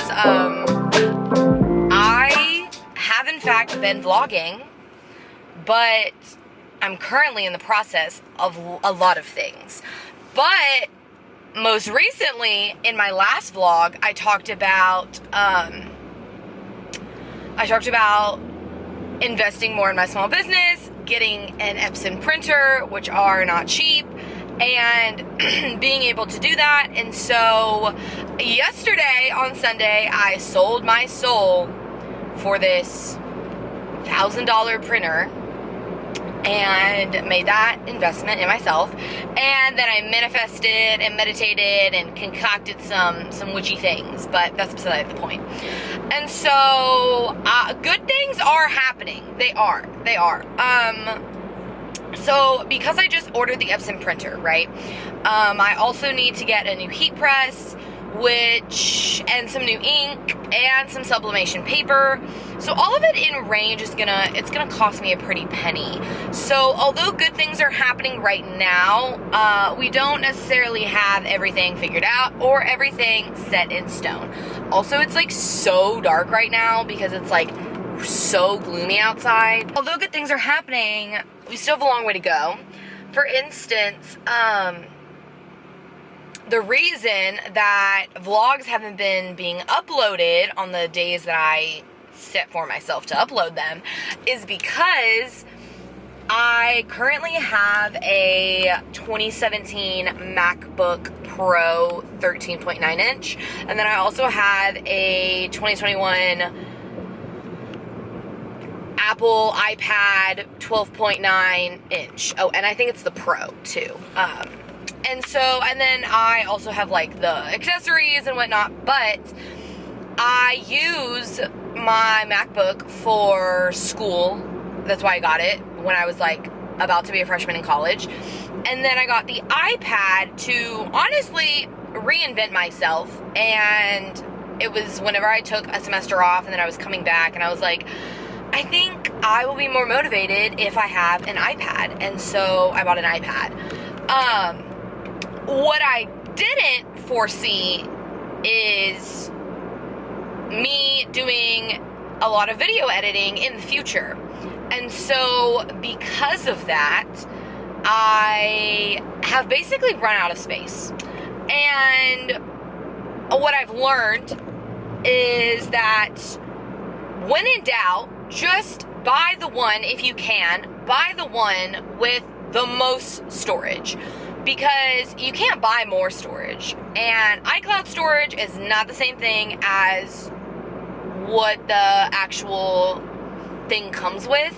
is, I have in fact been vlogging, but I'm currently in the process of a lot of things. But most recently, in my last vlog, I talked about investing more in my small business, getting an Epson printer, which are not cheap, and being able to do that. And so yesterday on Sunday, I sold my soul for this $1,000 printer and made that investment in myself. And then I manifested and meditated and concocted some witchy things, but that's beside the point. And so good things are happening. They are. So because I just ordered the Epson printer, right? I also need to get a new heat press, and some new ink and some sublimation paper. So all of it in range is it's gonna cost me a pretty penny. So although good things are happening right now, we don't necessarily have everything figured out or everything set in stone. Also, it's like so dark right now because it's like so gloomy outside. Although good things are happening, we still have a long way to go. For instance, the reason that vlogs haven't been being uploaded on the days that I set for myself to upload them is because I currently have a 2017 MacBook Pro 13.9 inch, and then I also have a 2021 Apple iPad 12.9 inch. Oh, and I think it's the Pro too. And then I also have like the accessories and whatnot, but I use my MacBook for school. That's why I got it when I was like about to be a freshman in college. And then I got the iPad to honestly reinvent myself. And it was whenever I took a semester off and then I was coming back and I was like, I think I will be more motivated if I have an iPad. And so I bought an iPad. What I didn't foresee is me doing a lot of video editing in the future. And so because of that, I have basically run out of space. And what I've learned is that when in doubt, just buy the one, if you can, buy the one with the most storage. Because you can't buy more storage. And iCloud storage is not the same thing as what the actual thing comes with.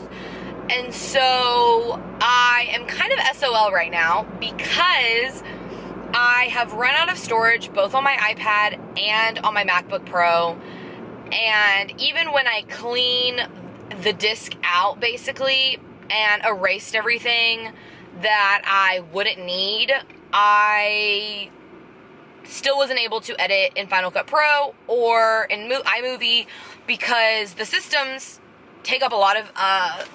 And so I am kind of SOL right now because I have run out of storage both on my iPad and on my MacBook Pro. And even when I clean the disk out basically and erased everything that I wouldn't need, I still wasn't able to edit in Final Cut Pro or in iMovie because the systems take up a lot of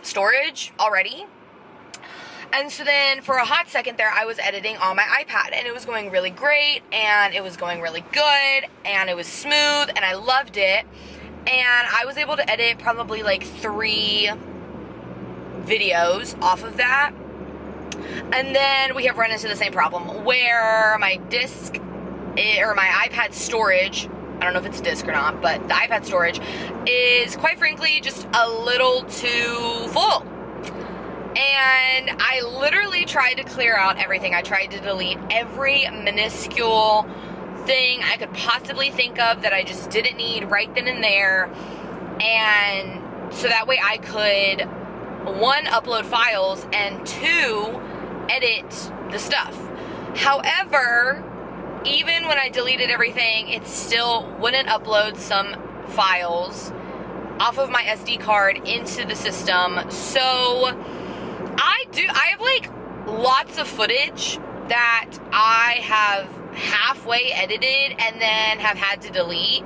storage already. And so then for a hot second there, I was editing on my iPad and it was going really great and it was going really good and it was smooth and I loved it. And I was able to edit probably like 3 videos off of that. And then we have run into the same problem where my disk or my iPad storage, I don't know if it's a disk or not, but the iPad storage is quite frankly just a little too full. And I literally tried to clear out everything. I tried to delete every minuscule thing I could possibly think of that I just didn't need right then and there. And so that way I could, 1, upload files, and 2, edit the stuff. However, even when I deleted everything, it still wouldn't upload some files off of my SD card into the system. So I have like lots of footage that I have halfway edited and then have had to delete,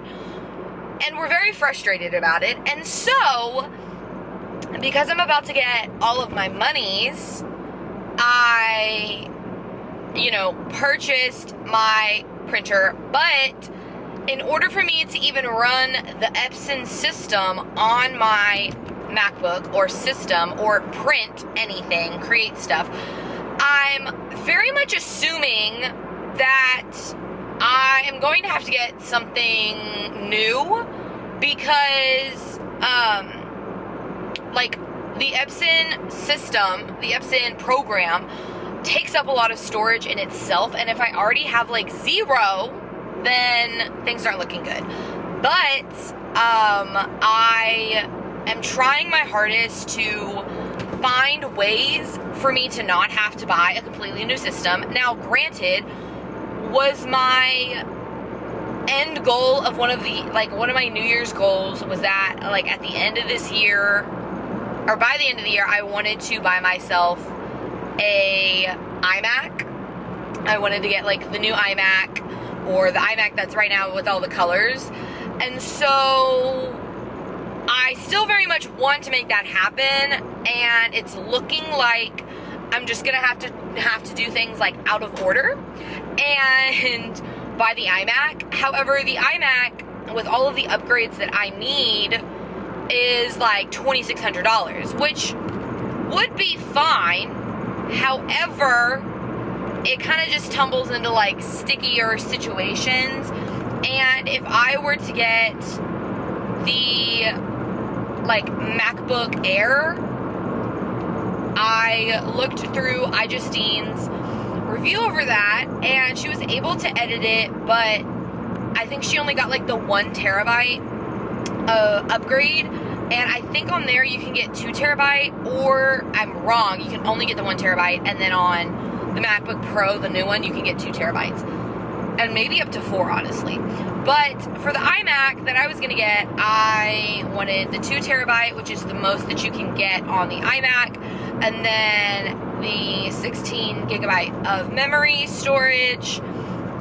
and we're very frustrated about it. And so because I'm about to get all of my monies, I purchased my printer, but in order for me to even run the Epson system on my MacBook or system or print anything, create stuff, I'm very much assuming that I am going to have to get something new because, like, the Epson system, the Epson program takes up a lot of storage in itself, and if I already have like 0, then things aren't looking good. But I am trying my hardest to find ways for me to not have to buy a completely new system. Now, granted, was my end goal of one of my New Year's goals was that, like, at the end of this year, or by the end of the year, I wanted to buy myself a iMac. I wanted to get, like, the new iMac, or the iMac that's right now with all the colors. And so I still very much want to make that happen, and it's looking like I'm just gonna have to do things like out of order and buy the iMac. However, the iMac with all of the upgrades that I need is like $2,600, which would be fine. However, it kind of just tumbles into like stickier situations, and if I were to get the like MacBook Air, I looked through iJustine's review over that, and she was able to edit it, but I think she only got like the 1 terabyte upgrade, and I think on there you can get 2 terabyte, or I'm wrong, you can only get the 1 terabyte, and then on the MacBook Pro, the new one, you can get 2 terabytes, and maybe up to 4, honestly. But for the iMac that I was gonna get, I wanted the 2 terabyte, which is the most that you can get on the iMac, and then the 16 gigabyte of memory storage,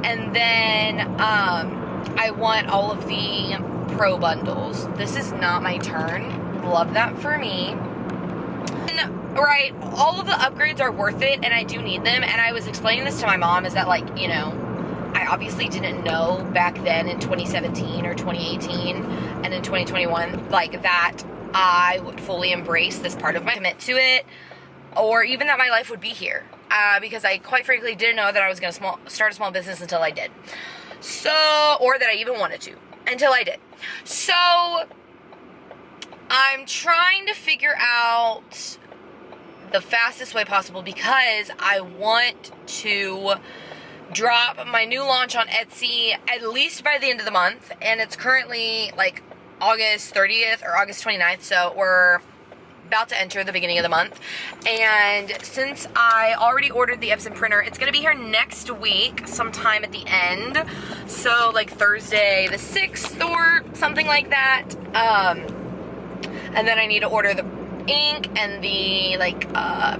and then I want all of the Pro bundles. This is not my turn. Love that for me. And, right, all of the upgrades are worth it, and I do need them, and I was explaining this to my mom, is that, like, you know, I obviously didn't know back then in 2017 or 2018 and in 2021, like, that I would fully embrace this part of my commit to it, or even that my life would be here, because I quite frankly didn't know that I was going to start a small business until I did. So, or that I even wanted to, until I did. So, I'm trying to figure out the fastest way possible, because I want to drop my new launch on Etsy at least by the end of the month, and it's currently like August 30th or August 29th, so we're about to enter the beginning of the month. And since I already ordered the Epson printer, it's gonna be here next week sometime at the end, so like Thursday the 6th or something like that. And then I need to order the ink and the like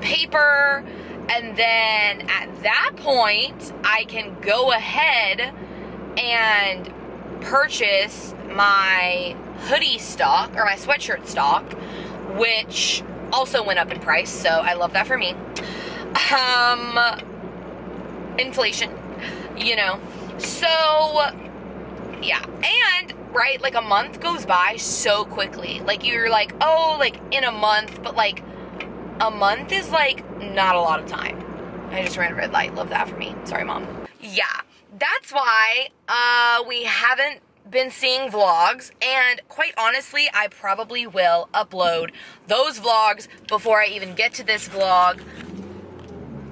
paper, and then at that point I can go ahead and purchase my hoodie stock, or my sweatshirt stock, which also went up in price, so I love that for me. Inflation, you know. So, yeah. And, right, like, a month goes by so quickly. Like, you're like, oh, like, in a month, but, like, a month is, like, not a lot of time. I just ran a red light. Love that for me. Sorry, Mom. Yeah. That's why we haven't been seeing vlogs, and quite honestly, I probably will upload those vlogs before I even get to this vlog,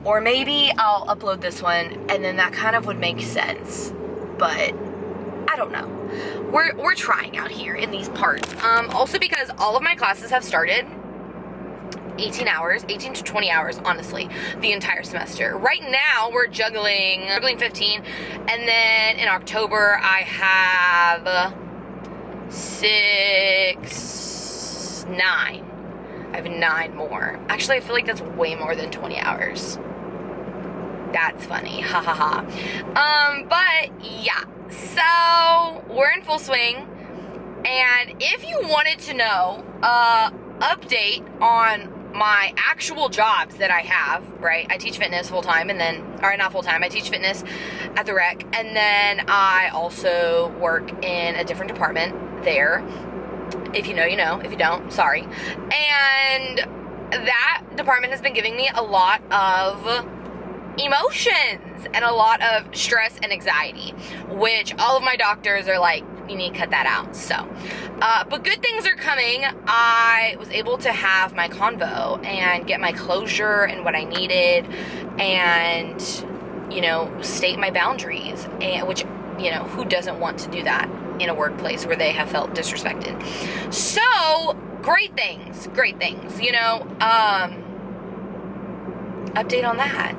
or maybe I'll upload this one, and then that kind of would make sense, but I don't know. We're trying out here in these parts. Also because all of my classes have started. 18 to 20 hours, honestly, the entire semester. Right now, we're juggling 15, and then in October, I have 9. I have 9 more. Actually, I feel like that's way more than 20 hours. That's funny, ha ha ha. But yeah, so we're in full swing, and if you wanted to know, update on my actual jobs that I have, right? I teach fitness full-time and then, or not full-time, I teach fitness at the rec, and then I also work in a different department there. If you know, you know. If you don't, sorry. And that department has been giving me a lot of emotions and a lot of stress and anxiety, which all of my doctors are like, you need to cut that out. So, but good things are coming. I was able to have my convo and get my closure and what I needed, and, you know, state my boundaries, and which, you know, who doesn't want to do that in a workplace where they have felt disrespected? So, great things, you know, update on that.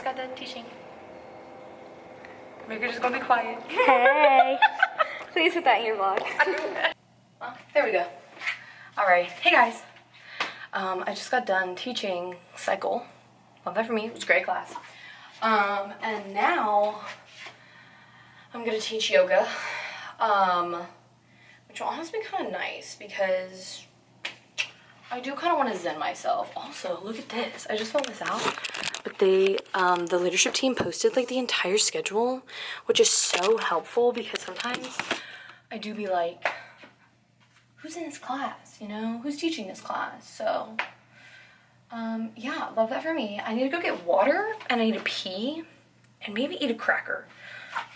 Got done teaching. Maybe you're just gonna be quiet. Hey. Please put that in your vlog. Well, there we go. Alright, hey guys. I just got done teaching cycle. Love that for me. It was a great class. And now I'm gonna teach yoga. Which will honestly be kind of nice because I do kind of want to zen myself. Also, look at this. I just found this out. But they, the leadership team posted like the entire schedule, which is so helpful because sometimes I do be like, who's in this class, you know? Who's teaching this class? So, yeah, love that for me. I need to go get water and I need to pee and maybe eat a cracker.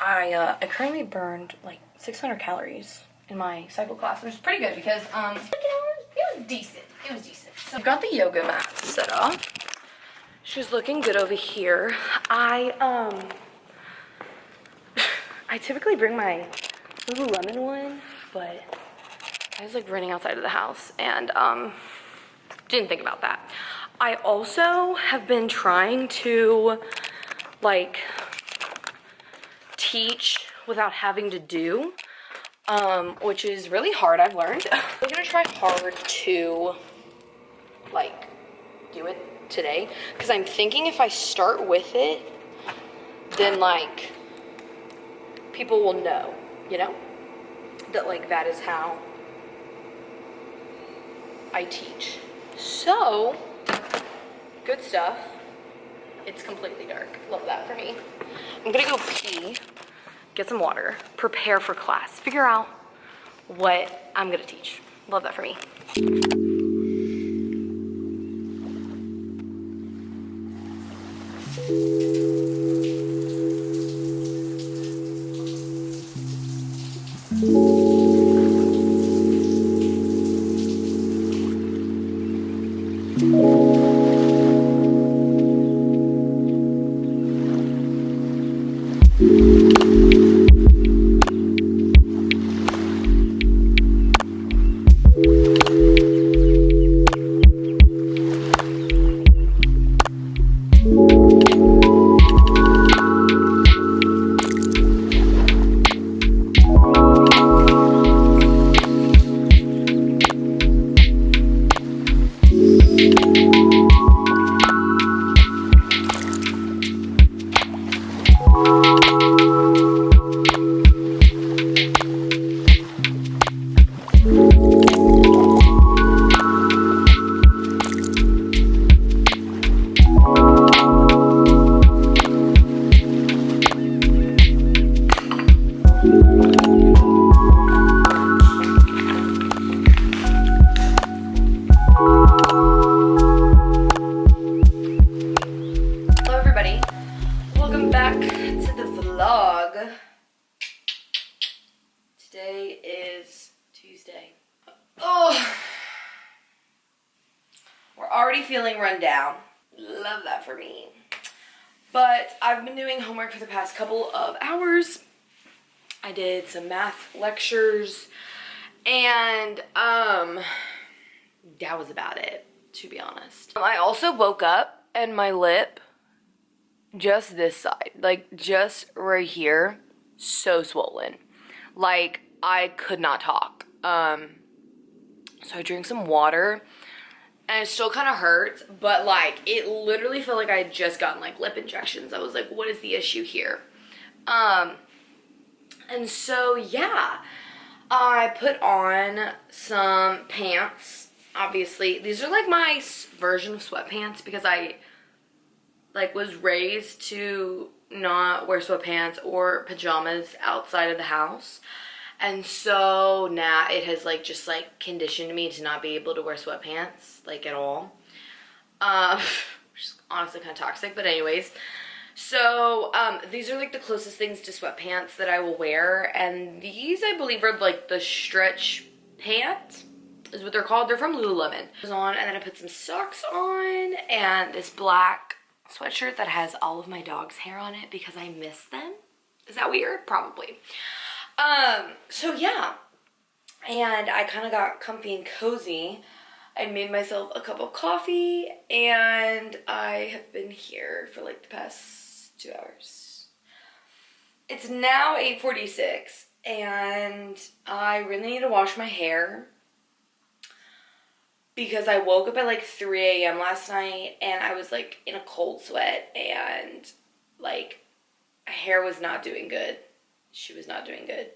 I currently burned like 600 calories in my cycle class, which is pretty good because, you know, it was decent. It was decent. So I've got the yoga mat set up. She's looking good over here. I typically bring my Lululemon one, but I was like running outside of the house and didn't think about that. I also have been trying to like teach without having to do, which is really hard, I've learned. I'm gonna try hard to like do it today because I'm thinking if I start with it, then like people will know, you know, that like that is how I teach. So good stuff. It's completely dark. Love that for me. I'm gonna go pee, get some water, prepare for class, figure out what I'm gonna teach. Love that for me. Today is Tuesday. Oh, we're already feeling run down. Love that for me. But I've been doing homework for the past couple of hours. I did some math lectures and that was about it, to be honest. I also woke up and my lip just this side, like just right here, so swollen. Like I could not talk. So I drank some water and it still kind of hurts, but like it literally felt like I had just gotten like lip injections. I was like, what is the issue here? And so yeah, I put on some pants. Obviously, these are like my version of sweatpants because I like was raised to not wear sweatpants or pajamas outside of the house. And so now it has like just like conditioned me to not be able to wear sweatpants like at all. Which is honestly kind of toxic, but anyways. So these are like the closest things to sweatpants that I will wear, and these I believe are like the stretch pants is what they're called. They're from Lululemon. It was on, and then I put some socks on and this black sweatshirt that has all of my dog's hair on it because I miss them. Is that weird? Probably. So yeah, and I kind of got comfy and cozy. I made myself a cup of coffee and I have been here for like the past 2 hours. It's now 8:46 and I really need to wash my hair because I woke up at like 3 a.m. last night and I was like in a cold sweat and like hair was not doing good. She was not doing good.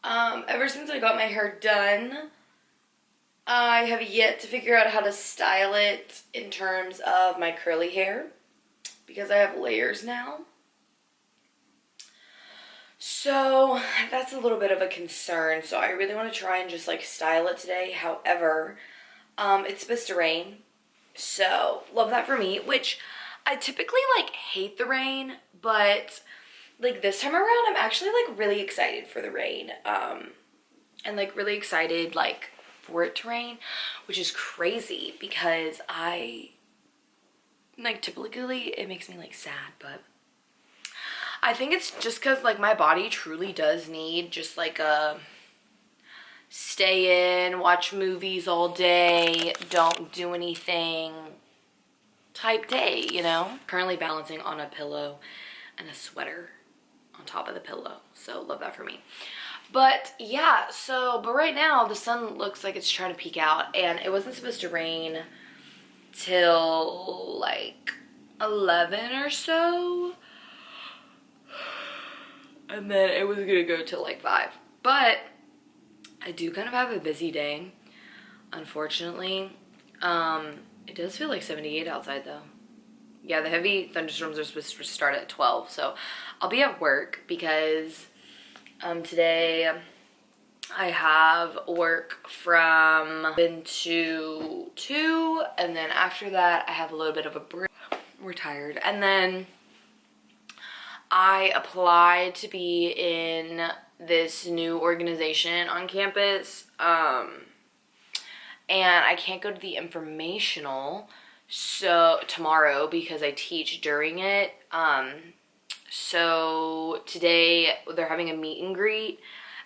Ever since I got my hair done, I have yet to figure out how to style it in terms of my curly hair because I have layers now. So that's a little bit of a concern. So I really want to try and just like style it today. However, it's supposed to rain. So love that for me, which I typically like hate the rain, but like this time around, I'm actually like really excited for the rain. And like really excited like for it to rain, which is crazy because I like typically it makes me like sad, but I think it's just because like my body truly does need just like a stay in, watch movies all day, don't do anything type day, you know? Currently balancing on a pillow and a sweater on top of the pillow, so love that for me. But yeah, but right now the sun looks like it's trying to peek out and it wasn't supposed to rain till like 11 or so. And then it was gonna go till like 5. But I do kind of have a busy day, unfortunately. It does feel like 78 outside though. Yeah, the heavy thunderstorms are supposed to start at 12, so I'll be at work because today I have work from 11 to 2, and then after that I have a little bit of a break. We're tired. And then I applied to be in this new organization on campus, and I can't go to the informational tomorrow because I teach during it. So today they're having a meet and greet,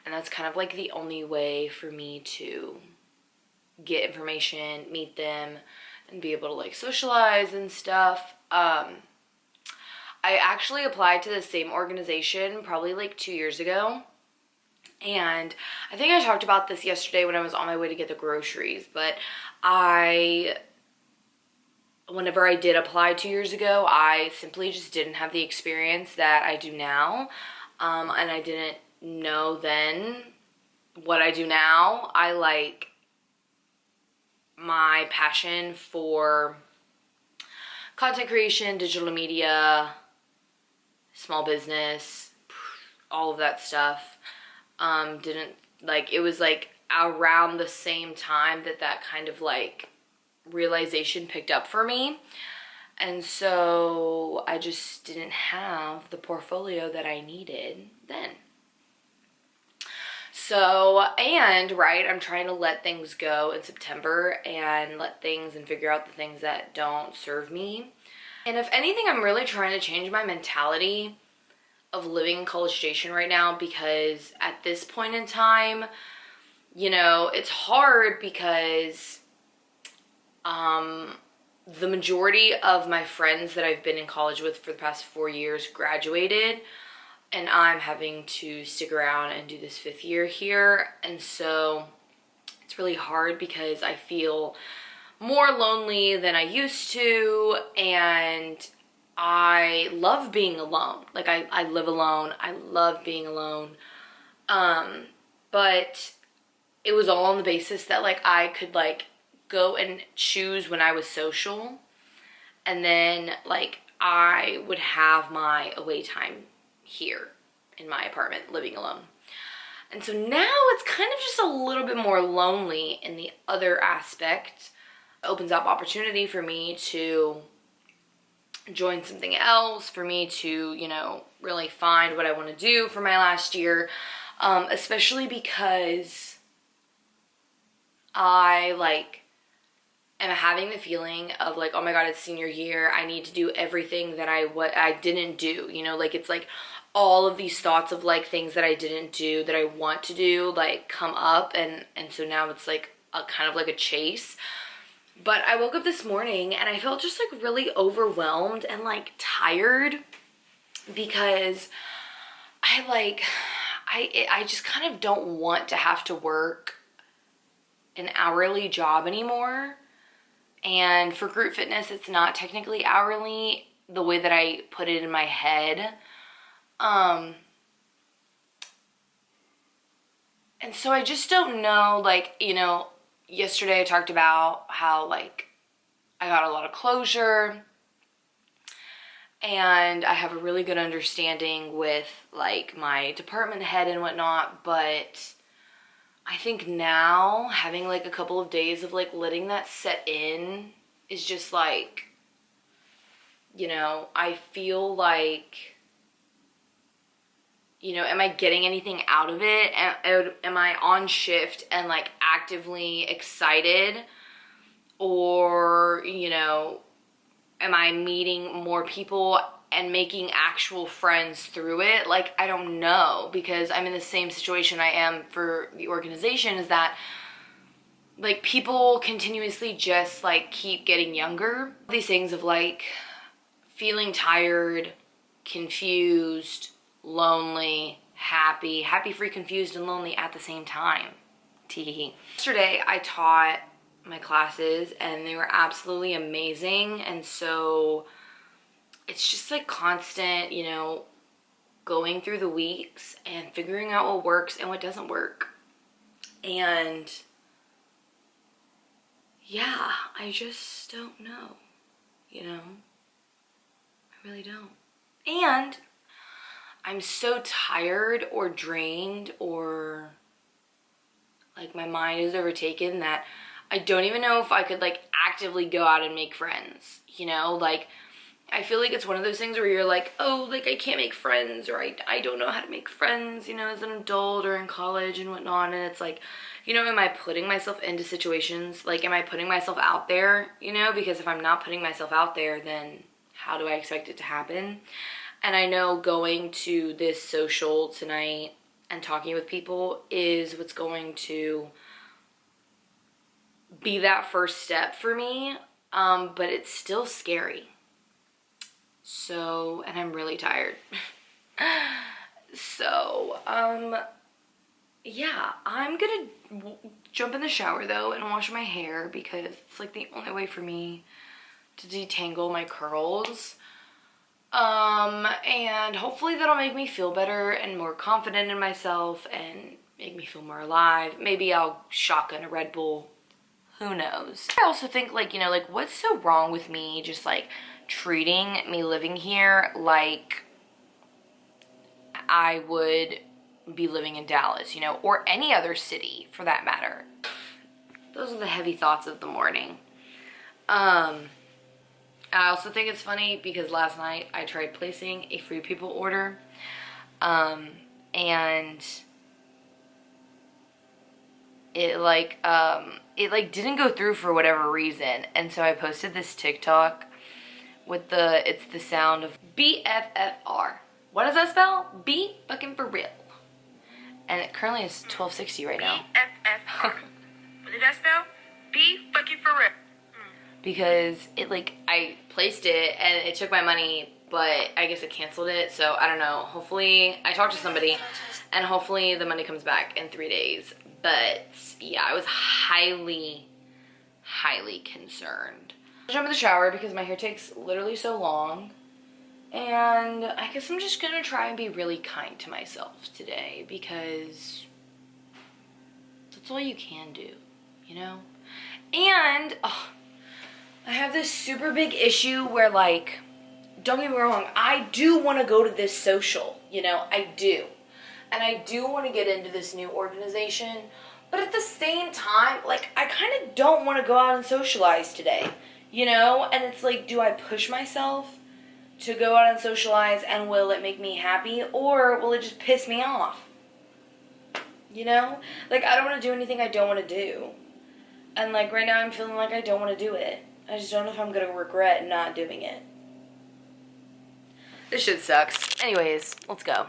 and that's kind of like the only way for me to get information, meet them, and be able to like socialize and stuff. I actually applied to the same organization probably like 2 years ago. And I think I talked about this yesterday when I was on my way to get the groceries, but whenever I did apply 2 years ago, I simply just didn't have the experience that I do now. And I didn't know then what I do now. I like my passion for content creation, digital media, small business, all of that stuff. It was like around the same time that kind of like realization picked up for me. And so I just didn't have the portfolio that I needed then. So, I'm trying to let things go in September and figure out the things that don't serve me. And if anything, I'm really trying to change my mentality of living in College Station right now, because at this point in time, you know, it's hard because the majority of my friends that I've been in college with for the past 4 years graduated, and I'm having to stick around and do this 5th year here. And so it's really hard because I feel more lonely than I used to, and I love being alone. Like, I live alone. I love being alone. But it was all on the basis that, like, I could, like, go and choose when I was social, and then, like, I would have my away time here in my apartment living alone. And so now it's kind of just a little bit more lonely in the other aspect. It opens up opportunity for me to join something else, for me to, you know, really find what I want to do for my last year, especially because I, like, am having the feeling of, like, oh my god, it's senior year, I need to do everything that I didn't do, you know, like, it's like all of these thoughts of, like, things that I didn't do that I want to do, like, come up, and so now it's like a kind of like a chase. But I woke up this morning and I felt just, like, really overwhelmed and, like, tired because I just kind of don't want to have to work an hourly job anymore. And for group fitness, it's not technically hourly the way that I put it in my head. And so I just don't know, like, you know, yesterday I talked about how, like, I got a lot of closure and I have a really good understanding with, like, my department head and whatnot, but I think now having, like, a couple of days of, like, letting that set in is just, like, you know, I feel like, you know, am I getting anything out of it? Am I on shift and, like, actively excited? Or, you know, am I meeting more people and making actual friends through it? Like, I don't know, because I'm in the same situation I am for the organization, is that, like, people continuously just, like, keep getting younger. These things of, like, feeling tired, confused, lonely, happy, free, confused, and lonely at the same time. Teehee. Yesterday I taught my classes and they were absolutely amazing, and so it's just, like, constant, you know, going through the weeks and figuring out what works and what doesn't work. And yeah, I just don't know, you know, I really don't. And I'm so tired or drained, or, like, my mind is overtaken that I don't even know if I could, like, actively go out and make friends, you know? Like, I feel like it's one of those things where you're like, oh, like, I can't make friends, or I don't know how to make friends, you know, as an adult or in college and whatnot. And it's like, you know, am I putting myself into situations? Like, am I putting myself out there, you know? Because if I'm not putting myself out there, then how do I expect it to happen? And I know going to this social tonight and talking with people is what's going to be that first step for me, but it's still scary. So, and I'm really tired. So, yeah, I'm gonna jump in the shower though and wash my hair because it's, like, the only way for me to detangle my curls. And hopefully that'll make me feel better and more confident in myself and make me feel more alive. Maybe I'll shotgun a Red Bull. Who knows? I also think, like, you know, like, what's so wrong with me just, like, treating me living here like I would be living in Dallas, you know, or any other city for that matter. Those are the heavy thoughts of the morning. I also think it's funny because last night I tried placing a Free People order, and it didn't go through for whatever reason. And so I posted this TikTok with it's the sound of BFFR. What does that spell? B fucking for real. And it currently is 12:60 right now. BFFR. What did that spell? B fucking for real. because it like, I placed it and it took my money, but I guess it canceled it. So I don't know. Hopefully I talked to somebody and hopefully the money comes back in 3 days. But yeah, I was highly concerned. I'll jump in the shower because my hair takes literally so long. And I guess I'm just gonna try and be really kind to myself today because that's all you can do, you know? And I have this super big issue where, like, don't get me wrong, I do want to go to this social, you know, I do. And I do want to get into this new organization, but at the same time, like, I kind of don't want to go out and socialize today, you know? And it's like, do I push myself to go out and socialize, and will it make me happy, or will it just piss me off? You know? Like, I don't want to do anything I don't want to do. And, like, right now I'm feeling like I don't want to do it. I just don't know if I'm going to regret not doing it. This shit sucks. Anyways, let's go.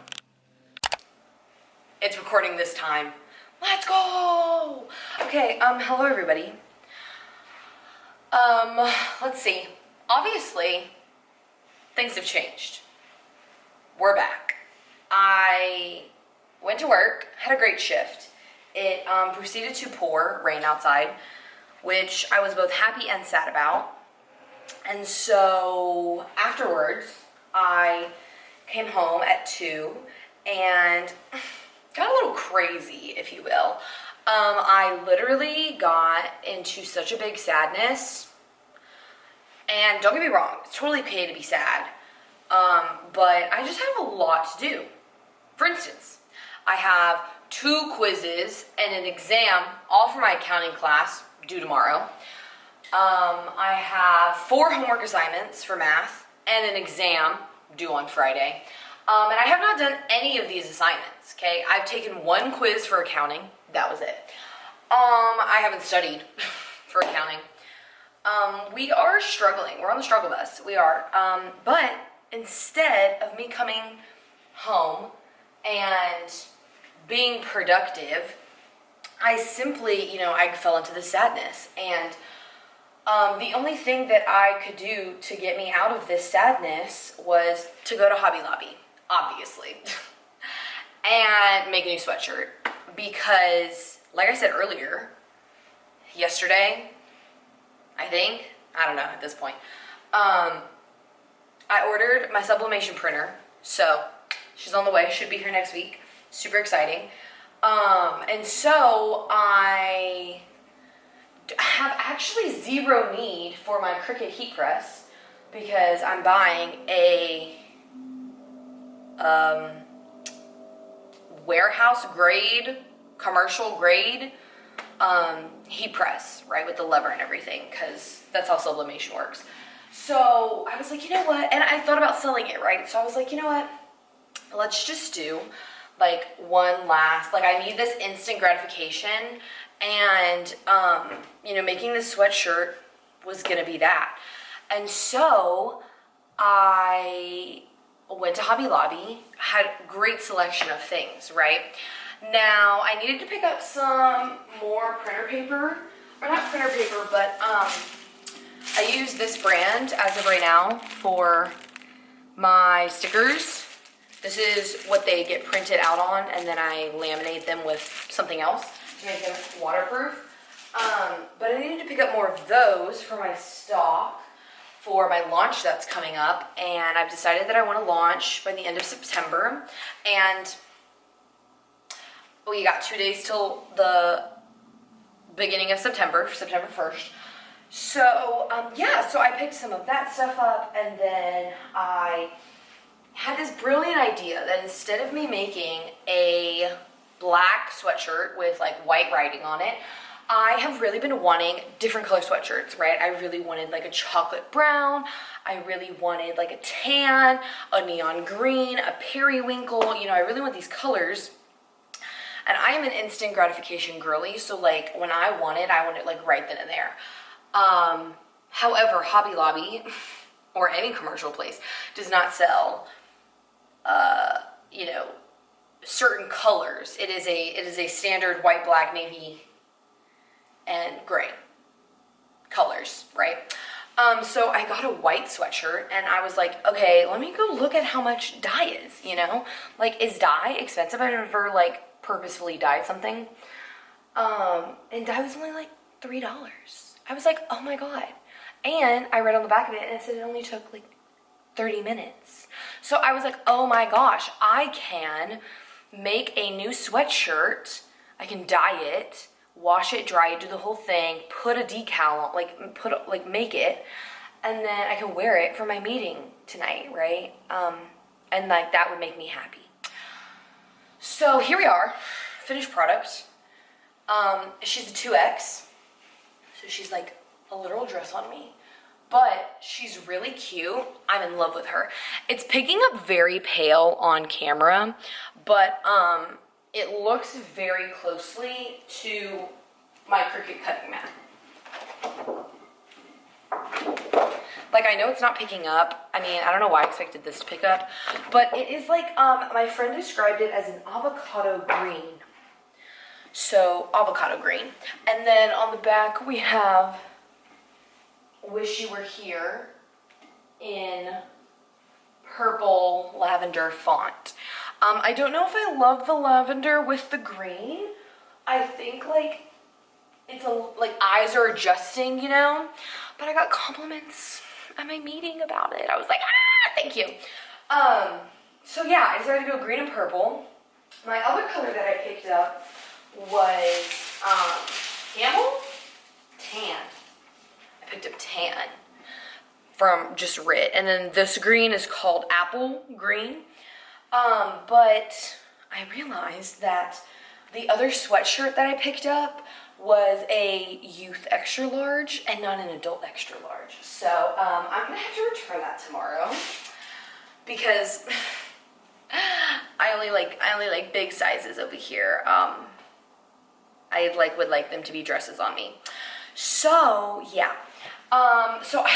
It's recording this time. Let's go! Okay, hello everybody. Let's see. Obviously, things have changed. We're back. I went to work, had a great shift. It proceeded to pour rain outside, which I was both happy and sad about. And so afterwards, I came home at 2 and got a little crazy, if you will. I literally got into such a big sadness. And don't get me wrong, it's totally okay to be sad. But I just have a lot to do. For instance, I have 2 quizzes and an exam, all for my accounting class, due tomorrow. I have 4 homework assignments for math and an exam due on Friday. And I have not done any of these assignments, okay? I've taken 1 quiz for accounting. That was it. I haven't studied for accounting. We are struggling. We're on the struggle bus. We are. But instead of me coming home and being productive, I simply, you know, I fell into the sadness. And the only thing that I could do to get me out of this sadness was to go to Hobby Lobby, obviously, and make a new sweatshirt. Because, like I said earlier, yesterday, I don't know at this point, I ordered my sublimation printer, so she's on the way, should be here next week, super exciting. And so I have actually 0 need for my Cricut heat press because I'm buying a warehouse grade, commercial grade heat press, right, with the lever and everything, because that's how sublimation works. So I was like, you know what, and I thought about selling it, right? So I was like, you know what, let's just do like one last, like, I need this instant gratification, and you know, making this sweatshirt was gonna be that. And so I went to Hobby Lobby, had a great selection of things, right? Now, I needed to pick up some more printer paper, or not printer paper, but I use this brand as of right now for my stickers. This is what they get printed out on, and then I laminate them with something else to make them waterproof. But I needed to pick up more of those for my stock for my launch that's coming up, and I've decided that I want to launch by the end of September, and we got 2 days till the beginning of September, September 1st. So, yeah, so I picked some of that stuff up, and then I had this brilliant idea that instead of me making a black sweatshirt with like white writing on it, I have really been wanting different color sweatshirts, right? I really wanted like a chocolate brown, I really wanted like a tan, a neon green, a periwinkle, you know, I really want these colors. And I am an instant gratification girly, so like when I want it like right then and there. However, Hobby Lobby or any commercial place does not sell, you know, certain colors. It is a standard white, black, navy, and gray. colors, right? So I got a white sweatshirt and I was like, okay, let me go look at how much dye is, you know? Like, is dye expensive? I've never like purposefully dyed something. And dye was only like $3. I was like, oh my God. And I read on the back of it and it said it only took like 30 minutes. So I was like, oh my gosh, I can make a new sweatshirt. I can dye it, wash it, dry it, do the whole thing, put a decal on, make it, and then I can wear it for my meeting tonight, right? And like that would make me happy. So here we are, finished product. She's a 2X, so she's like a literal dress on me, but she's really cute. I'm in love with her. It's picking up very pale on camera, but it looks very closely to my Cricut cutting mat. Like, I know it's not picking up. I mean, I don't know why I expected this to pick up, but it is like, my friend described it as an avocado green. So, avocado green. And then on the back we have Wish You Were Here in purple lavender font. I don't know if I love the lavender with the green. I think like it's like eyes are adjusting, you know? But I got compliments at my meeting about it. I was like, ah, thank you. So yeah, I decided to go green and purple. My other color that I picked up was camel tan. I picked up tan from just Rit, and then this green is called apple green. But I realized that the other sweatshirt that I picked up was a youth extra large and not an adult extra large. So I'm gonna have to return that tomorrow because I only like big sizes over here. I would like them to be dresses on me. So yeah. So I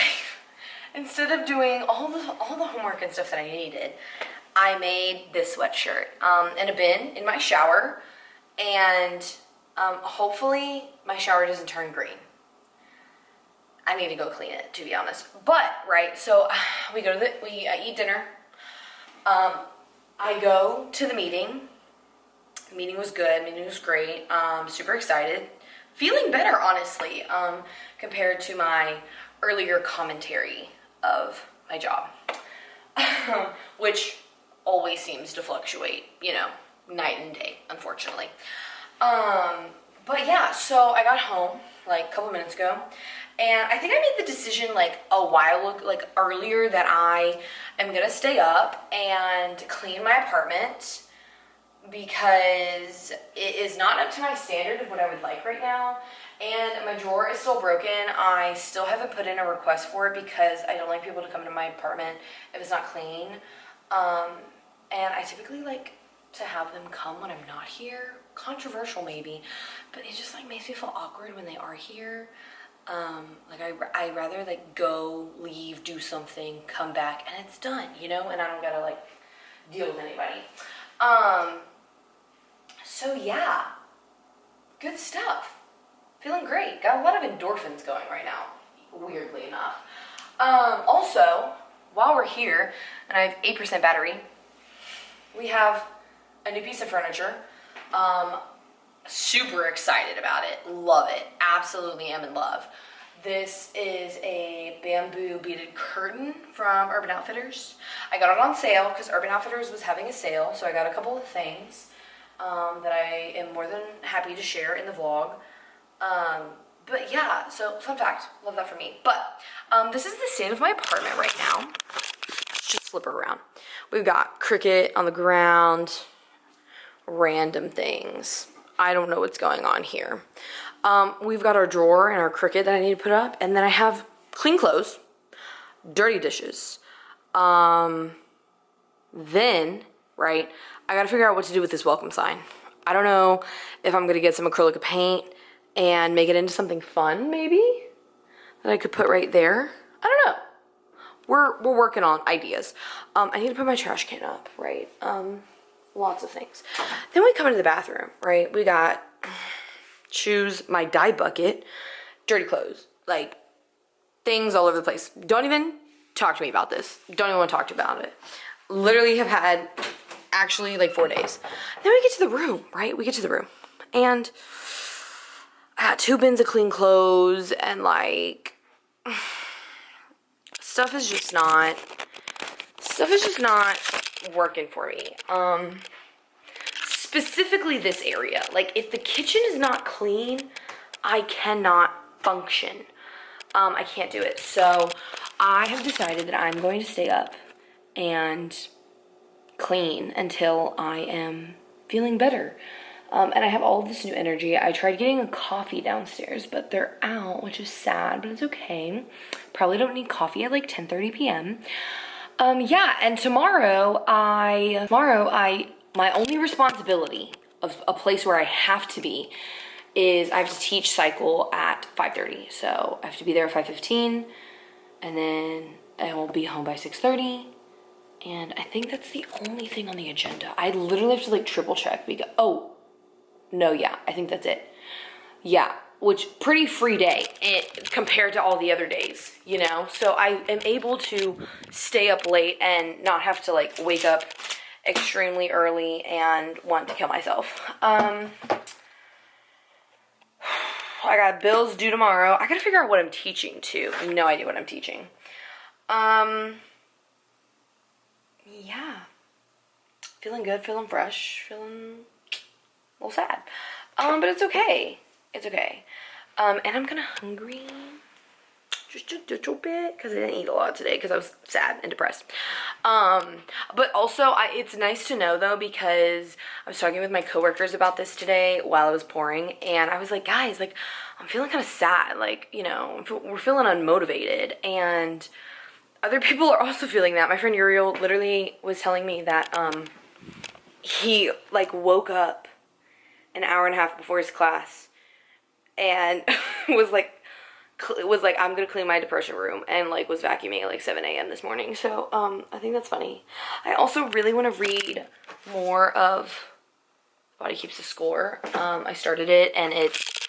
instead of doing all the homework and stuff that I needed, I made this sweatshirt in a bin in my shower, and hopefully my shower doesn't turn green. I need to go clean it, to be honest. But right, so we eat dinner. I go to the meeting. The meeting was good. Meeting was great. Super excited, feeling better honestly, compared to my earlier commentary of my job, which always seems to fluctuate, you know, night and day, unfortunately. But yeah, so I got home like a couple minutes ago, and I think I made the decision like a while, like earlier, that I am gonna stay up and clean my apartment because it is not up to my standard of what I would like right now. And my drawer is still broken. I still haven't put in a request for it because I don't like people to come into my apartment if it's not clean. And I typically like to have them come when I'm not here. Controversial maybe, but it just like makes me feel awkward when they are here. Like I rather like go, leave, do something, come back, and it's done, you know, and I don't gotta like deal with anybody. So yeah, good stuff. Feeling great. Got a lot of endorphins going right now, weirdly enough. Also, while we're here, and I have 8% battery, we have a new piece of furniture. Super excited about it. Love it. Absolutely am in love. This is a bamboo beaded curtain from Urban Outfitters. I got it on sale because Urban Outfitters was having a sale, so I got a couple of things that I am more than happy to share in the vlog. But yeah, so fun fact, love that for me. But this is the state of my apartment right now. Let's just flip her around. We've got Cricut on the ground, random things. I don't know what's going on here. We've got our drawer and our Cricut that I need to put up, and then I have clean clothes, dirty dishes. Then, right, I gotta figure out what to do with this welcome sign. I don't know if I'm gonna get some acrylic paint and make it into something fun, maybe, that I could put right there. I don't know. We're working on ideas. I need to put my trash can up, right? Lots of things. Then we come into the bathroom, right? We got shoes, my dye bucket, dirty clothes, like things all over the place. Don't even talk to me about this. Don't even want to talk to me about it. Literally have had actually like 4 days. Then we get to the room, right? We get to the room and I got 2 bins of clean clothes and like stuff is just not working for me. Specifically this area. Like if the kitchen is not clean, I cannot function. I can't do it. So I have decided that I'm going to stay up and clean until I am feeling better. And I have all of this new energy. I tried getting a coffee downstairs, but they're out, which is sad, but it's okay. Probably don't need coffee at like 10:30 p.m. Yeah, and tomorrow my only responsibility of a place where I have to be is I have to teach cycle at 5:30. So I have to be there at 5:15, and then I will be home by 6:30. And I think that's the only thing on the agenda. I literally have to like triple check because, I think that's it. Yeah, which pretty free day compared to all the other days, you know? So I am able to stay up late and not have to like wake up extremely early and want to kill myself. I got bills due tomorrow. I gotta figure out what I'm teaching too. I have no idea what I'm teaching. Yeah. Feeling good, feeling fresh, feeling a little sad. But it's okay. It's okay. And I'm kinda hungry. Just a little bit, because I didn't eat a lot today because I was sad and depressed. But also, it's nice to know though, because I was talking with my coworkers about this today while I was pouring, and I was like, guys, like, I'm feeling kind of sad, like, you know, we're feeling unmotivated, and other people are also feeling that. My friend Uriel literally was telling me that, he, like, woke up an hour and a half before his class, and was like, I'm gonna clean my depression room, and like was vacuuming at like 7 a.m. this morning. So I think that's funny. I also really want to read more of Body Keeps the Score. I started it and it's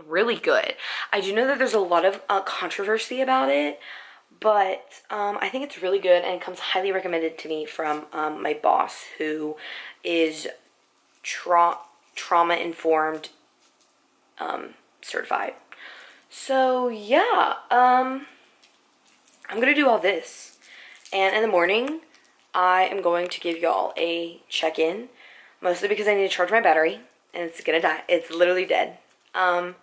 really good. I do know that there's a lot of controversy about it, but I think it's really good and it comes highly recommended to me from my boss, who is trauma informed certified. So yeah, I'm gonna do all this, and in the morning I am going to give y'all a check-in, mostly because I need to charge my battery and it's gonna die. It's literally dead. And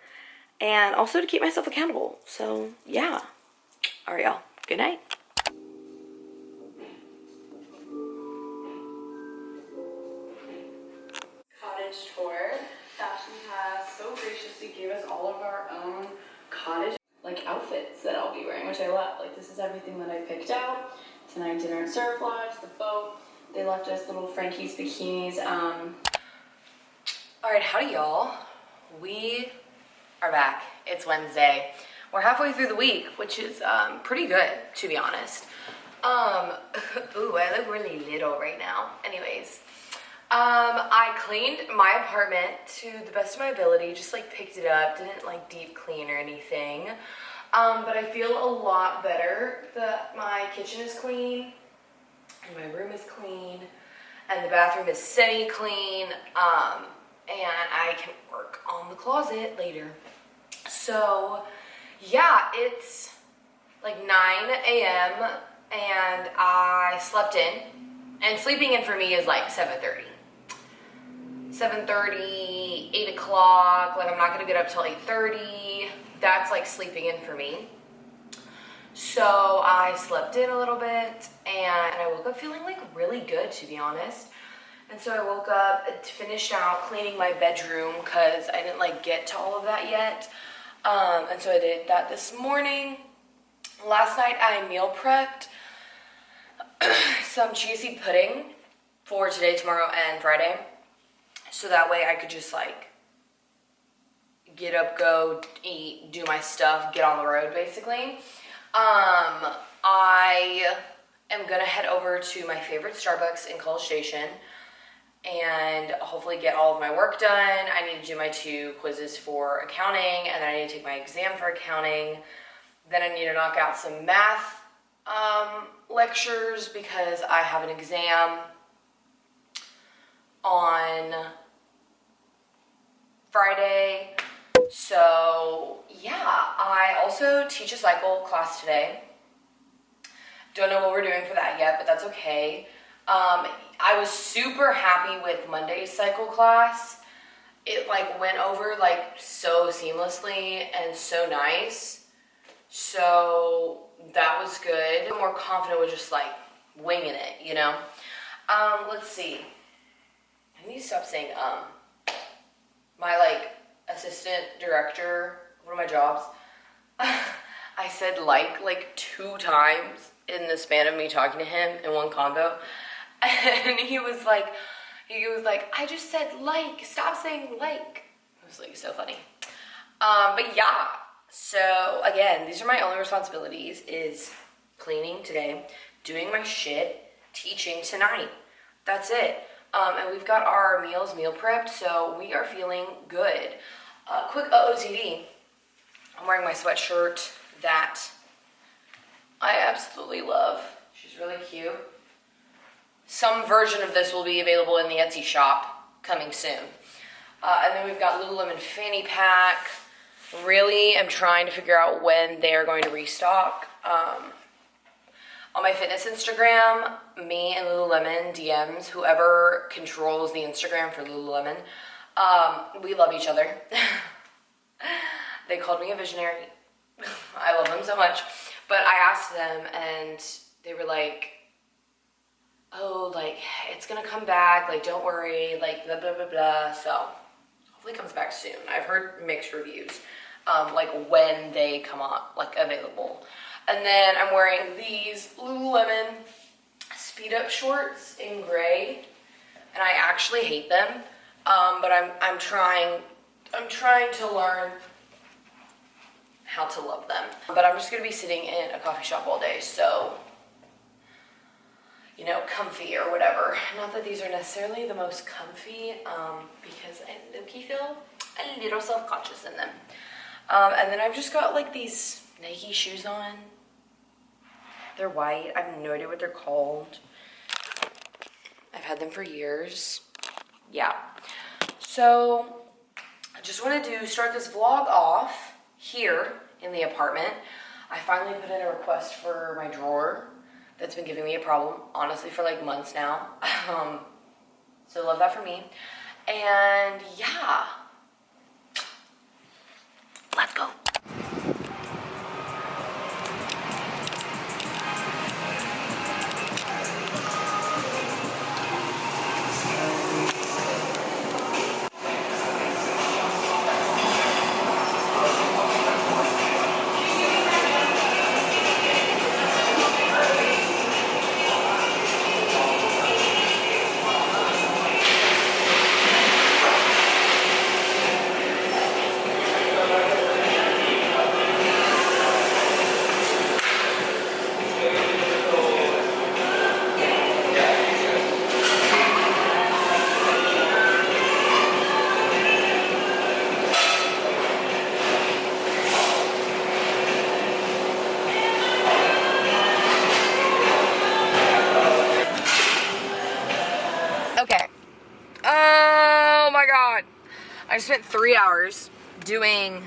also to keep myself accountable. So yeah. All right, y'all. Good night. Cottage tour. Fashion has so graciously gave us all of our own cottage like outfits that I'll be wearing, which I love. Like, this is everything that I picked out. Tonight dinner at Surf Lodge, the boat. They left us little Frankie's bikinis. All right, howdy y'all. We are back. It's Wednesday. We're halfway through the week, which is pretty good, to be honest. Ooh, I look really little right now. Anyways, I cleaned my apartment to the best of my ability, just like picked it up, didn't like deep clean or anything. But I feel a lot better that my kitchen is clean and my room is clean and the bathroom is semi-clean, and I can work on the closet later. So yeah, it's like 9 a.m. and I slept in, and sleeping in for me is like 7:30, 8 o'clock. Like, I'm not gonna get up till 8:30. That's like sleeping in for me. So I slept in a little bit and I woke up feeling like really good, to be honest. And so I woke up, finished out cleaning my bedroom because I didn't like get to all of that yet. And so I did that this morning. Last night I meal prepped some cheesy pudding for today, tomorrow, and Friday. So that way I could just like get up, go eat, do my stuff, get on the road basically. I am gonna head over to my favorite Starbucks in College Station and hopefully get all of my work done. I need to do my 2 quizzes for accounting, and then I need to take my exam for accounting. Then I need to knock out some math lectures because I have an exam on Friday. So yeah, I also teach a cycle class today. Don't know what we're doing for that yet, but that's okay. I was super happy with Monday's cycle class. It like went over like so seamlessly and so nice. So that was good. I'm more confident with just like winging it, you know? Let's see. I need to stop saying my like assistant director, one of my jobs, I said like 2 times in the span of me talking to him in one convo. And he was like, I just said like, stop saying like. It was like so funny. But yeah, so again, these are my only responsibilities is cleaning today, doing my shit, teaching tonight. That's it. And we've got our meal prepped, so we are feeling good. Quick OOTD. I'm wearing my sweatshirt that I absolutely love. She's really cute. Some version of this will be available in the Etsy shop coming soon. And then we've got Lululemon fanny pack. Really am trying to figure out when they are going to restock. On my fitness Instagram, me and Lululemon DMs, whoever controls the Instagram for Lululemon, we love each other. They called me a visionary. I love them so much. But I asked them and they were like, oh, like, it's gonna come back, like, don't worry, like, blah, blah, blah, blah. So, hopefully it comes back soon. I've heard mixed reviews, like, when they come on, like, available. And then I'm wearing these Lululemon speed up shorts in gray, and I actually hate them, but I'm trying to learn how to love them. But I'm just gonna be sitting in a coffee shop all day, so, you know, comfy or whatever. Not that these are necessarily the most comfy, because I low-key feel a little self-conscious in them. And then I've just got like these Nike shoes on. They're white. I have no idea what they're called. I've had them for years. Yeah. So I just wanted to start this vlog off here in the apartment. I finally put in a request for my drawer that's been giving me a problem, honestly, for like months now. So love that for me. And yeah, let's go. Okay. Oh my God. I spent 3 hours doing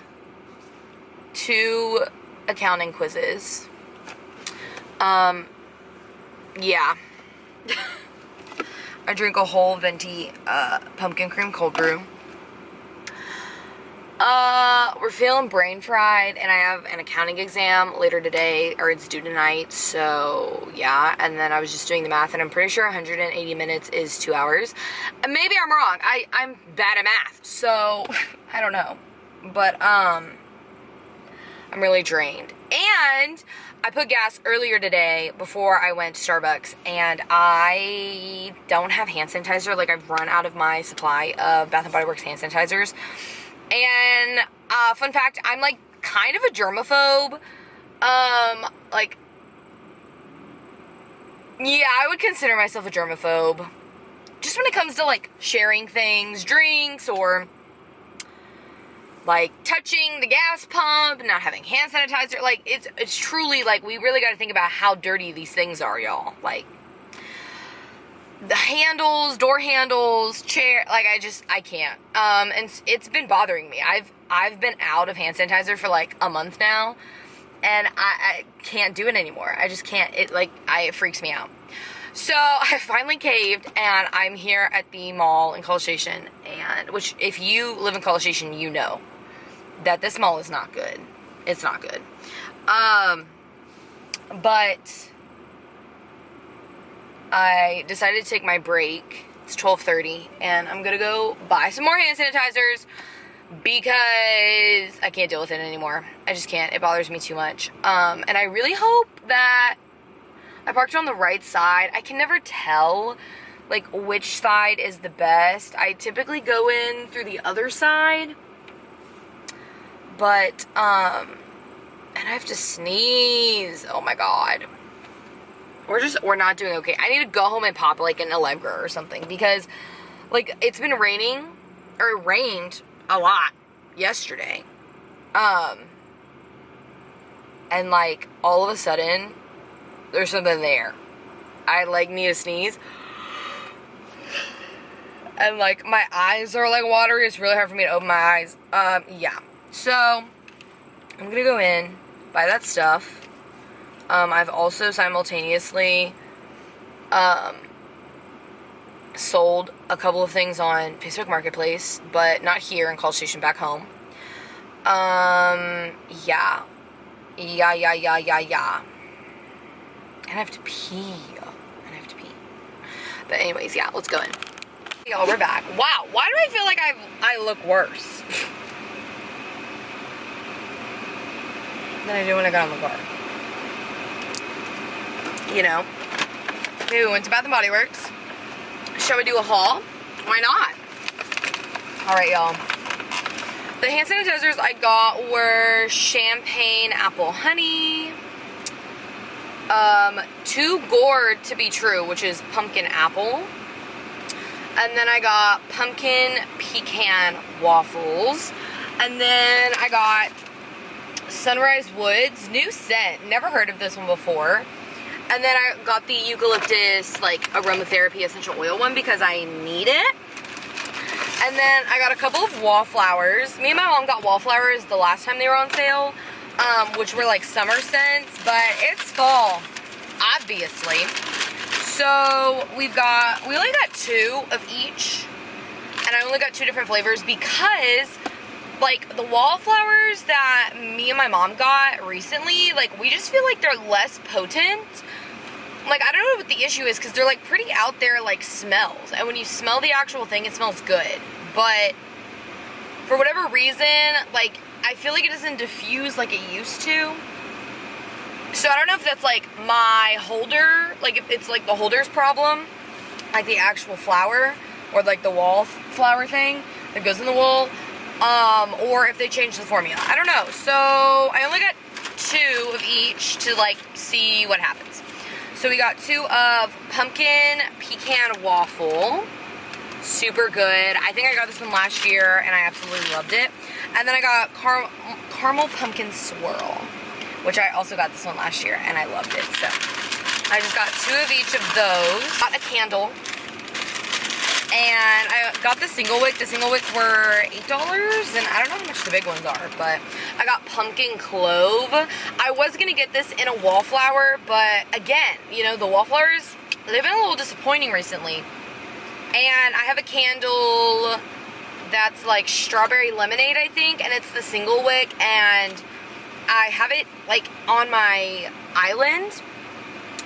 2 accounting quizzes. Yeah. I drink a whole venti pumpkin cream cold brew. We're feeling brain fried, and I have an accounting exam later today, or it's due tonight, so yeah. And then I was just doing the math, and I'm pretty sure 180 minutes is 2 hours. And maybe I'm wrong. I'm bad at math, so I don't know. But I'm really drained. And I put gas earlier today before I went to Starbucks, and I don't have hand sanitizer. Like, I've run out of my supply of Bath & Body Works hand sanitizers. And, fun fact, I'm, like, kind of a germaphobe. Like, yeah, I would consider myself a germaphobe. Just when it comes to, like, sharing things, drinks, or like touching the gas pump, not having hand sanitizer. Like, it's truly, like, we really got to think about how dirty these things are, y'all. Like, the handles, door handles, chair, like, I can't. And it's been bothering me. I've been out of hand sanitizer for like a month now, and I can't do it anymore. I just can't. It freaks me out. So I finally caved, and I'm here at the mall in College Station, and which, if you live in College Station, you know that this mall is not good. It's not good. But I decided to take my break. It's 12:30, and I'm gonna go buy some more hand sanitizers because I can't deal with it anymore. I just can't. It bothers me too much. And I really hope that I parked on the right side. I can never tell, like, which side is the best. I typically go in through the other side, but, and I have to sneeze. Oh my God. We're not doing okay. I need to go home and pop, like, an Allegra or something, because, like, it's been raining, or it rained a lot yesterday. And, like, all of a sudden, there's something there. I, like, need to sneeze. And, like, my eyes are, like, watery. It's really hard for me to open my eyes. Yeah. So, I'm gonna go in, buy that stuff. I've also simultaneously, sold a couple of things on Facebook Marketplace, but not here in College Station, back home. Yeah. And I have to pee. But anyways, yeah, let's go in. Y'all, we're back. Wow, why do I feel like I look worse than I do when I got on the car? You know? Okay, we went to Bath & Body Works. Shall we do a haul? Why not? Alright, y'all. The hand sanitizers I got were champagne apple honey, 2 gourd to be true, which is pumpkin apple, and then I got pumpkin pecan waffles, and then I got Sunrise Woods, new scent, never heard of this one before, and then I got the eucalyptus, like, aromatherapy essential oil one because I need it. And then I got a couple of wallflowers. Me and my mom got wallflowers the last time they were on sale, which were like summer scents, but it's fall, obviously. So we only got 2 of each, and I only got 2 different flavors because, like, the wallflowers that me and my mom got recently, like, we just feel like they're less potent. Like, I don't know what the issue is, because they're, like, pretty out there, like, smells. And when you smell the actual thing, it smells good. But for whatever reason, like, I feel like it doesn't diffuse like it used to. So I don't know if that's, like, my holder, like, if it's, like, the holder's problem, like the actual flower, or, like, the wallflower thing that goes in the wall, or if they changed the formula. I don't know. So I only got 2 of each to, like, see what happens. So we got 2 of pumpkin pecan waffle. Super good. I think I got this one last year, and I absolutely loved it. And then I got caramel pumpkin swirl, which I also got this one last year, and I loved it. So I just got 2 of each of those. Got a candle. And I got the single wick. The single wicks were $8, and I don't know how much the big ones are, but I got pumpkin clove. I was gonna get this in a wallflower, but again, you know, the wallflowers, they've been a little disappointing recently. And I have a candle that's like strawberry lemonade, I think, and it's the single wick, and I have it like on my island,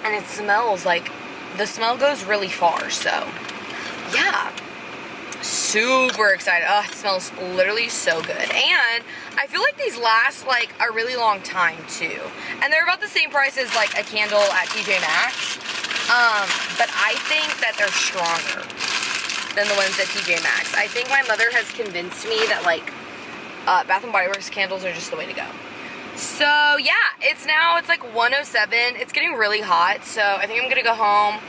and it smells like, the smell goes really far, so yeah, super excited. Oh, it smells literally so good. And I feel like these last like a really long time too. And they're about the same price as like a candle at TJ Maxx. But I think that they're stronger than the ones at TJ Maxx. I think my mother has convinced me that like Bath & Body Works candles are just the way to go. So yeah, it's like 1:07. It's getting really hot, so I think I'm gonna go home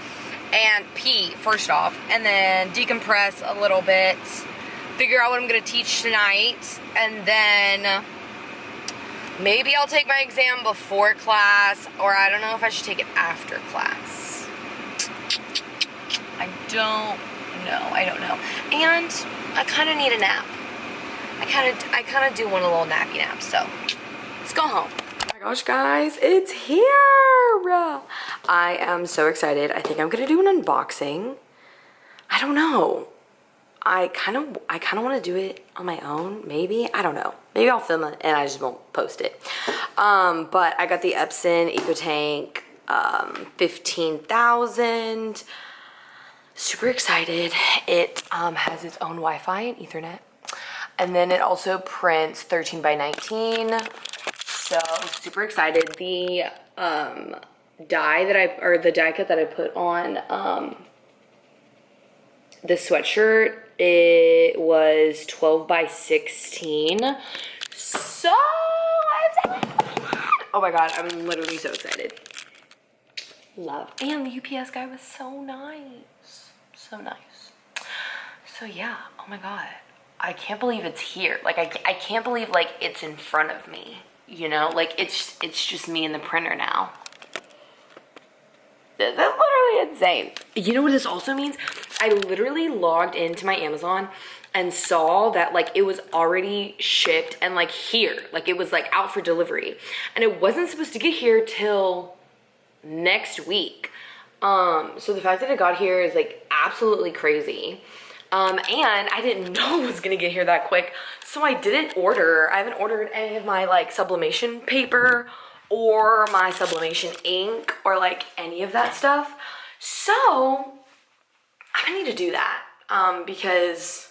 and pee first off, and then decompress a little bit, figure out what I'm gonna teach tonight, and then maybe I'll take my exam before class, or I don't know if I should take it after class. I don't know. And I kind of need a nap. I kind of do want a little nappy nap, so let's go home. Oh my gosh, guys, it's here. I am so excited. I think I'm gonna do an unboxing. I don't know. I kind of want to do it on my own, maybe. I don't know. Maybe I'll film it and I just won't post it. But I got the Epson EcoTank 15,000. Super excited. It has its own Wi-Fi and Ethernet. And then it also prints 13 by 19. So super excited. The die cut that I put on the sweatshirt, it was 12 by 16. So I'm so excited. Oh my god, I'm literally so excited. Love. And the UPS guy was so nice. So nice. So yeah, oh my god. I can't believe it's here. Like I can't believe like it's in front of me. You know, like it's just me and the printer now. This is literally insane. You know what this also means? I literally logged into my Amazon and saw that like it was already shipped and like here, like it was like out for delivery, and it wasn't supposed to get here till next week. So the fact that it got here is like absolutely crazy. And I didn't know it was gonna get here that quick, so I didn't order. I haven't ordered any of my like sublimation paper or my sublimation ink or like any of that stuff. So I need to do that because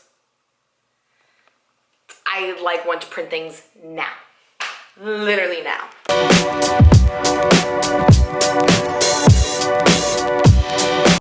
I like want to print things now, literally now.